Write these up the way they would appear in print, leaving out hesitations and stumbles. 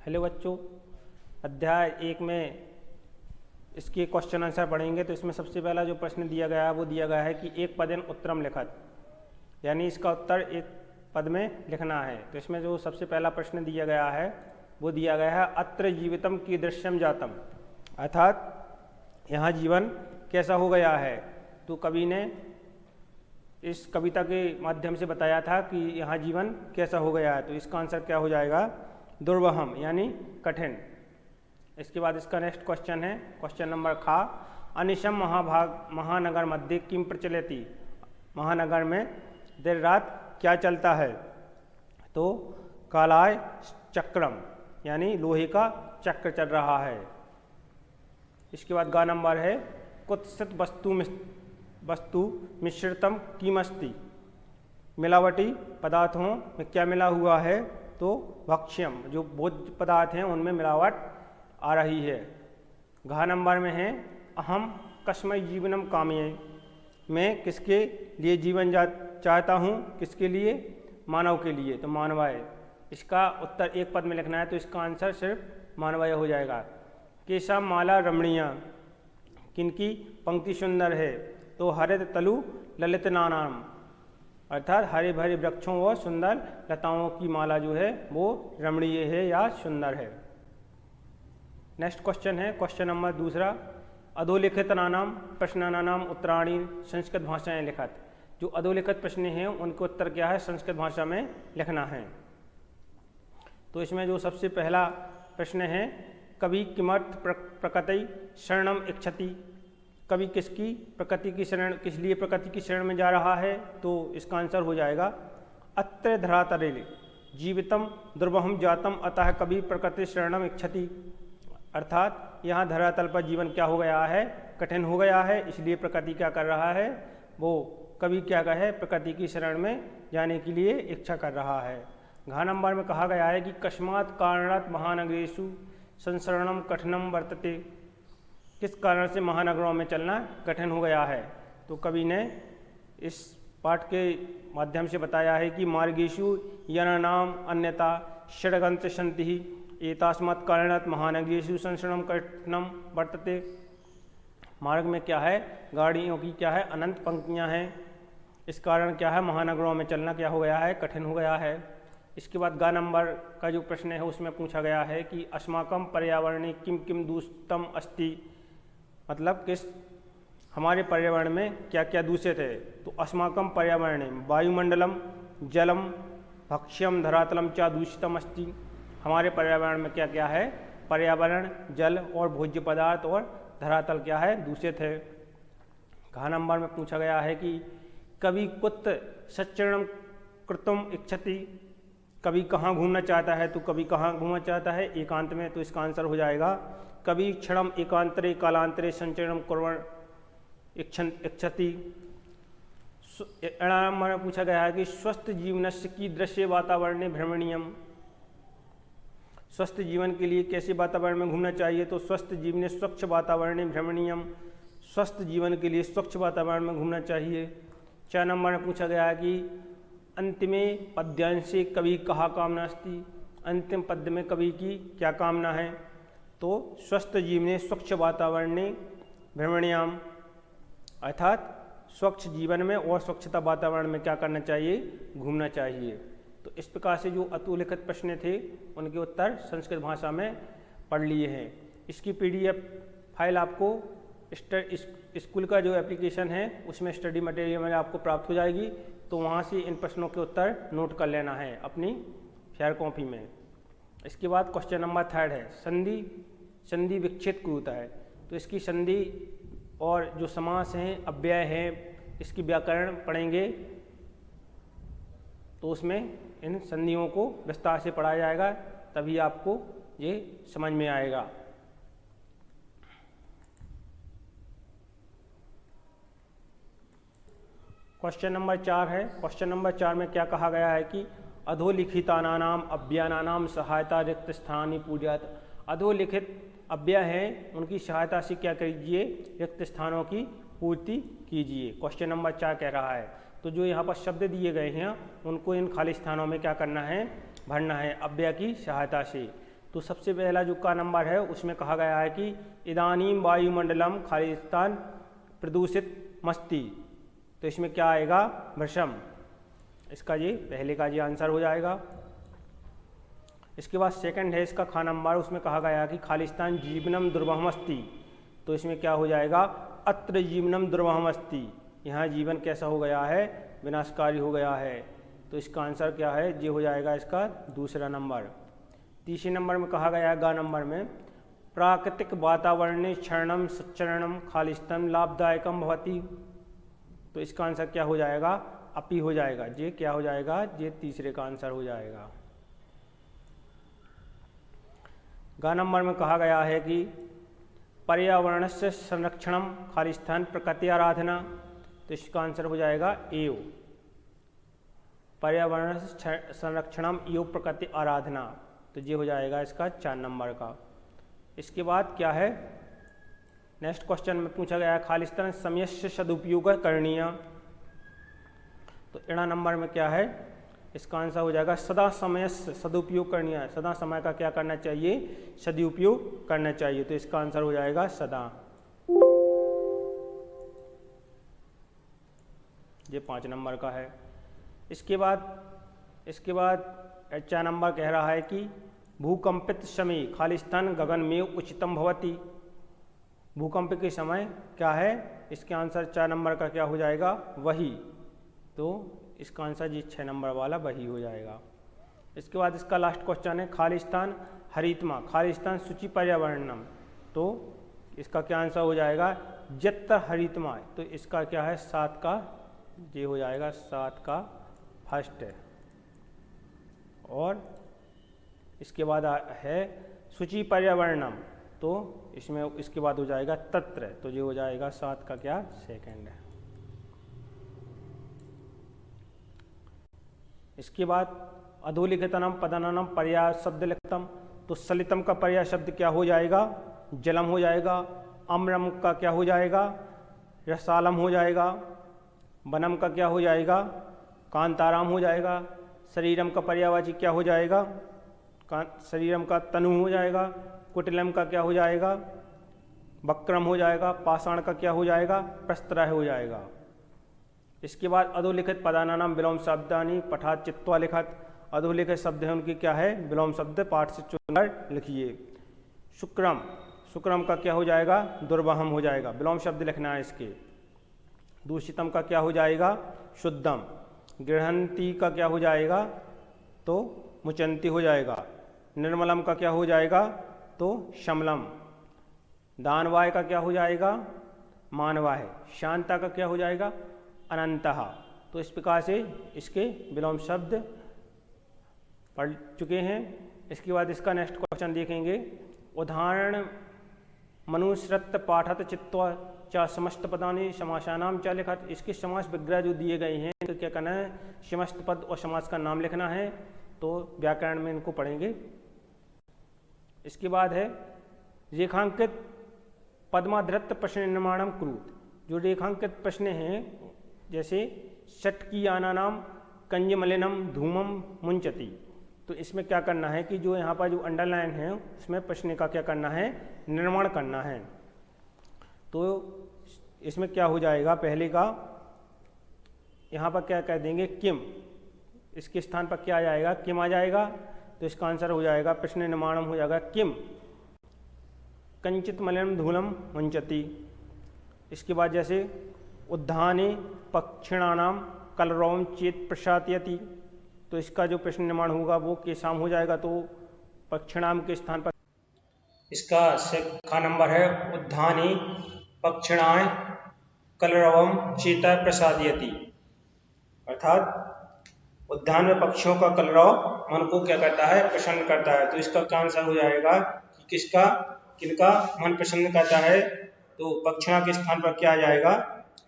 Hello बच्चों, अध्याय 1 में इसके क्वेश्चन आंसर पढ़ेंगे। तो इसमें सबसे पहला जो प्रश्न दिया गया है वो दिया गया है कि एक पदेन उत्तरम लिखत, यानी इसका उत्तर एक पद में लिखना है। तो इसमें जो सबसे पहला प्रश्न दिया गया है वो दिया गया है अत्र जीवितम कीदृश्यम जातम, अर्थात यहाँ जीवन कैसा हो गया है। तो कवि ने इस कविता के माध्यम से बताया था कि यहाँ जीवन कैसा हो गया है। तो इसका आंसर क्या हो जाएगा? दुर्वहम, यानी कठिन। इसके बाद इसका नेक्स्ट क्वेश्चन है क्वेश्चन नंबर खा, अनिशम महानगर मध्य किम प्रचलति, महानगर में देर रात क्या चलता है। तो कालाय चक्रम, यानी लोहे का चक्र चल रहा है। इसके बाद गा नंबर है कुत्सित वस्तु मिश्रितम कीमस्ति, मिलावटी पदार्थों में क्या मिला हुआ है। तो भक्ष्यम, जो भोज्य पदार्थ हैं उनमें मिलावट आ रही है। घ नंबर में है अहम कस्मै जीवनम कामये, मैं किसके लिए जीवन चाहता हूँ, किसके लिए? मानव के लिए। तो मानवाय, इसका उत्तर एक पद में लिखना है। तो इसका आंसर सिर्फ मानवाय हो जाएगा। केशा माला रमणीया, किनकी पंक्ति सुंदर है। तो हरित तलु ललित नानाम, अर्थात हरे भरे वृक्षों और सुंदर लताओं की माला जो है वो रमणीय है या सुंदर है। नेक्स्ट क्वेश्चन है क्वेश्चन नंबर दूसरा, अधोलिखित नानाम प्रश्नानाम उत्तराणी संस्कृत भाषाएं लिखत। जो अधोलिखित प्रश्न हैं उनके उत्तर क्या है, संस्कृत भाषा में लिखना है। तो इसमें जो सबसे पहला प्रश्न है, कवि किमर्थ प्रकृति शरणम इच्छति, कवि किसकी प्रकृति की शरण, किस लिए प्रकृति की शरण में जा रहा है। तो इसका आंसर हो जाएगा अत्र धरातले जीवितम दुर्वहम जातम अतः कवि प्रकृति शरणम इच्छति, अर्थात यहाँ धरातल पर जीवन क्या हो गया है, कठिन हो गया है, इसलिए प्रकृति क्या कर रहा है, वो कवि क्या कहे, प्रकृति की शरण में जाने के लिए इच्छा कर रहा है। घ नंबर में कहा गया है कि कस्मात् कारणात् महानगरेषु संसरणम कठिनम वर्तते, किस कारण से महानगरों में चलना कठिन हो गया है। तो कवि ने इस पाठ के माध्यम से बताया है कि मार्गेषु यनानाम अन्यथा षड्गंत सन्ति एतास्मत् कारणात् महानगरेषु संसरणम कठिनम वर्तते, मार्ग में क्या है, गाड़ियों की क्या है, अनंत पंक्तियां हैं, इस कारण क्या है, महानगरों में चलना क्या हो गया है, कठिन हो गया है। इसके बाद गा नंबर का जो प्रश्न है उसमें पूछा गया है कि अस्माकं पर्यावरणे किम किम दूषितम अस्ति, मतलब किस हमारे पर्यावरण में क्या क्या दूषित है। तो अस्माकं पर्यावरणे वायुमंडलम जलम भक्ष्यम धरातलम च दूषितम अस्ति, हमारे पर्यावरण में क्या क्या है, पर्यावरण, जल और भोज्य पदार्थ और धरातल क्या है, दूषित है। घ नंबर में पूछा गया है कि कवि कुत्र सच्चरणम कृतुम इच्छति, कवि कहाँ घूमना चाहता है। तो कवि कहाँ घूमना चाहता है, एकांत में। तो इसका आंसर हो जाएगा कवि क्षणम एकांतरे कालांतरे संचरणम कुर्वन् इच्छति। नंबर में पूछा गया है कि स्वस्थ जीवनस्य की दृश्य वातावरण भ्रमणीयम, स्वस्थ जीवन के लिए कैसे वातावरण में घूमना चाहिए। तो स्वस्थ जीवन स्वच्छ वातावरण भ्रमणीयम, स्वस्थ जीवन के लिए स्वच्छ वातावरण में घूमना चाहिए। 4 नंबर में पूछा गया है कि अंतिमे पद्यांशे कवि कहा कामना अस्ति, अंतिम पद्य में कवि की क्या कामना है। तो स्वस्थ जीवने स्वच्छ वातावरणे भ्रमणीयाम, अर्थात स्वच्छ जीवन में और स्वच्छता वातावरण में क्या करना चाहिए, घूमना चाहिए। तो इस प्रकार से जो अधोलिखित प्रश्न थे उनके उत्तर संस्कृत भाषा में पढ़ लिए हैं। इसकी PDF फाइल आपको स्कूल का जो एप्लीकेशन है उसमें स्टडी मटेरियल में आपको प्राप्त हो जाएगी। तो वहाँ से इन प्रश्नों के उत्तर नोट कर लेना है अपनी फेयर कॉपी में। इसके बाद क्वेश्चन नंबर 3 है संधि विच्छेद कुरुता है। तो इसकी संधि और जो समास हैं, अव्यय हैं, इसकी व्याकरण पढ़ेंगे। तो उसमें इन संधियों को विस्तार से पढ़ाया जाएगा, तभी आपको ये समझ में आएगा। क्वेश्चन नंबर 4 है। क्वेश्चन नंबर 4 में क्या कहा गया है कि अधोलिखितानाम अव्ययानाम सहायता रिक्त स्थानी पूजत, अधोलिखित अव्यय हैं उनकी सहायता से क्या कीजिए, रिक्त स्थानों की पूर्ति कीजिए। क्वेश्चन नंबर 4 कह रहा है। तो जो यहाँ पर शब्द दिए गए हैं उनको इन खाली स्थानों में क्या करना है, भरना है अव्यय की सहायता से। तो सबसे पहला जो का नंबर है उसमें कहा गया है कि इदानीम वायुमंडलम खालिस्तान प्रदूषित मस्ती, तो इसमें क्या आएगा, भ्रशम। इसका ये पहले का ये आंसर हो जाएगा। इसके बाद सेकंड है इसका खा नंबर, उसमें कहा गया है कि खालिस्तान जीवनम दुर्वहमस्ति, तो इसमें क्या हो जाएगा, अत्र जीवनम दुर्वहमस्ति, यहाँ जीवन कैसा हो गया है, विनाशकारी हो गया है। तो इसका आंसर क्या है, ये हो जाएगा इसका दूसरा नंबर। तीसरे नंबर में कहा गया है गा नंबर में प्राकृतिक वातावरण क्षरणम सच्चरणम खालिस्तान लाभदायकम भवति, तो इसका आंसर क्या हो जाएगा, अपी हो जाएगा। ये क्या हो जाएगा, ये तीसरे का आंसर हो जाएगा। गा नंबर में कहा गया है कि पर्यावरण से संरक्षणम खालिस्तान प्रकृति आराधना, तो इसका आंसर हो जाएगा एव, पर्यावरण संरक्षणम एव प्रकृति आराधना, तो ये हो जाएगा इसका 4 नंबर का। इसके बाद क्या है, नेक्स्ट क्वेश्चन में पूछा गया है खालिस्तान समय से सदुपयोग करणीय, तो इड़ा नंबर में क्या है, इसका आंसर हो जाएगा सदा समय से सदुपयोग करनी है, सदा समय का क्या करना चाहिए, सदुपयोग करना चाहिए, तो इसका आंसर हो जाएगा सदा। ये 5 नंबर का है। इसके बाद 4 नंबर कह रहा है कि भूकंपित समय खालिस्तान गगन में उच्चतम भवति, भूकंप के समय क्या है, इसके आंसर 4 नंबर का क्या हो जाएगा, वही, तो इसका आंसर जी 6 नंबर वाला वही हो जाएगा। इसके बाद इसका लास्ट क्वेश्चन है खालिस्तान हरितमा खालिस्तान सूची पर्यावरणम, तो इसका क्या आंसर हो जाएगा, जत्र हरितमा, तो इसका क्या है 7 का, ये हो जाएगा 7 का फर्स्ट है। और इसके बाद है सूची पर्यावरणम, तो इसमें इसके बाद हो जाएगा तत्र, तो ये हो जाएगा 7 का क्या सेकंड है। इसके बाद अधोलिखितनम पदनम पर्याय शब्द लिखतम, तो सलितम का पर्याय शब्द क्या हो जाएगा, जलम हो जाएगा। अम्रम का क्या हो जाएगा, रसालम हो जाएगा। वनम का क्या हो जाएगा, कांताराम हो जाएगा। शरीरम का पर्यायवाची क्या हो जाएगा, शरीरम का तनु हो जाएगा। कुटिलम का क्या हो जाएगा, वक्रम हो जाएगा। पाषाण का क्या हो जाएगा, प्रस्त्रह हो जाएगा। इसके बाद अधोलिखित पदानानाम विलोम शब्दानी पठात चित्वा लिखत, अधोलिखित शब्द है उनकी क्या है, विलोम शब्द पाठ से चुनकर लिखिए। शुक्रम, शुक्रम का क्या हो जाएगा, दुर्वहम हो जाएगा, विलोम शब्द लिखना है इसके। दूषितम का क्या हो जाएगा, शुद्धम। गृहंती का क्या हो जाएगा, तो मुचंती हो जाएगा। निर्मलम का क्या हो जाएगा, तो शमलम। दानवाय का क्या हो जाएगा, मानवाय। शांता का क्या हो जाएगा, अनंतः। तो इस प्रकार से इसके विलोम शब्द पढ़ चुके हैं। इसके बाद इसका नेक्स्ट क्वेश्चन देखेंगे। उदाहरण मनुश्रत पाठत चित्वा च समस्त पदानि समासानाम च लिखत, इसके समास विग्रह जो दिए गए हैं तो क्या करना है, समस्त पद और समास का नाम लिखना है, तो व्याकरण में इनको पढ़ेंगे। इसके बाद है रेखांकित पद्माधृत प्रश्न निर्माणम कुरुत, जो रेखांकित प्रश्न हैं जैसे षट्कियानानाम कंजमलिनम धूमम मुंचति, तो इसमें क्या करना है कि जो यहाँ पर जो अंडरलाइन है उसमें प्रश्न का क्या करना है, निर्माण करना है। तो इसमें क्या हो जाएगा, पहले का यहाँ पर क्या कह देंगे, किम, इसके स्थान पर क्या आ जाएगा, किम आ जाएगा, तो इसका आंसर हो जाएगा प्रश्न निर्माणम हो जाएगा किम कंचित मलिनम धूलम मुंचति। इसके बाद जैसे उद्धाने पक्षिणानाम कलरवम चेत प्रसादयति, तो इसका जो प्रश्न निर्माण होगा वो केशाम हो जाएगा, तो पक्षिणाम के स्थान पर इसका खा नंबर है उद्धाने पक्षिणाय कलरवम चेत प्रसादयति, अर्थात उद्यान में पक्षियों का कलरव मन को क्या करता है, प्रसन्न करता है। तो इसका क्या आंसर हो जाएगा कि किसका, किनका मन प्रसन्न करता है, तो पक्षिणा के स्थान पर क्या आ जाएगा,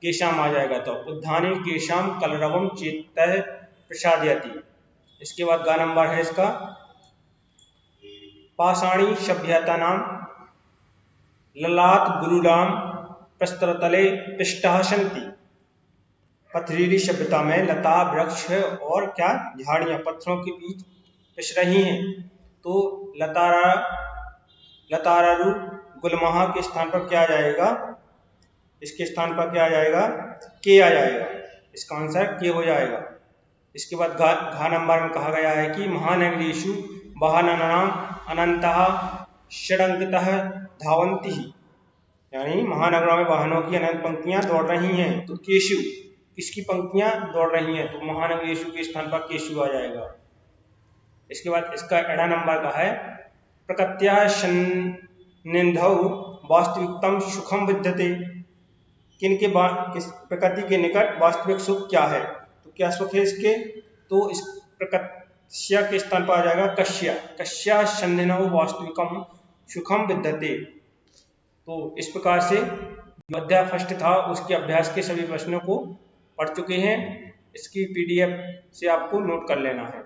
केशाम आ जाएगा। तो उद्याने केशाम कलरवम चेतः प्रसादयति। इसके बाद गा नंबर है इसका पाषाणी सभ्यता नाम ललाट गुरुराम प्रस्तरतले पृष्ठः सन्ति, पथरीली सभ्यता में लता वृक्ष और क्या झाड़ियां पत्थरों के बीच पिस रही हैं। तो लतारा लतारारू गुलमहा के स्थान पर क्या आ जाएगा? इसके स्थान पर क्या आ जाएगा? के आ जाएगा। इसका आंसर के हो जाएगा। इसके बाद घा नंबर में कहा गया है कि महानगरीषु वाहनानाम अनंतः षडंकितः धावन्ति, यानी महानगरों में वाहनों की अनंत पंक्तियां दौड़ रही हैं। तो केशु किसकी पंक्तियां दौड़ रही हैं? तो महानगरीषु के स्थान पर केशु आ जाएगा। इसके बाद इसका एड़ा नंबर का है प्रकृत्या सन्निधौ वास्तविकतम सुखम विद्यते। किनके प्रकृति के निकट वास्तविक सुख क्या है? तो क्या सुख है इसके? तो इस प्रकृत्या के स्थान पर आ जाएगा कश्या। कश्या सन्निधौ वास्तविकम सुखम विद्यते। तो इस प्रकार से जो अध्याय फर्स्ट था उसके अभ्यास के सभी प्रश्नों को पढ़ चुके हैं। इसकी PDF से आपको नोट कर लेना है।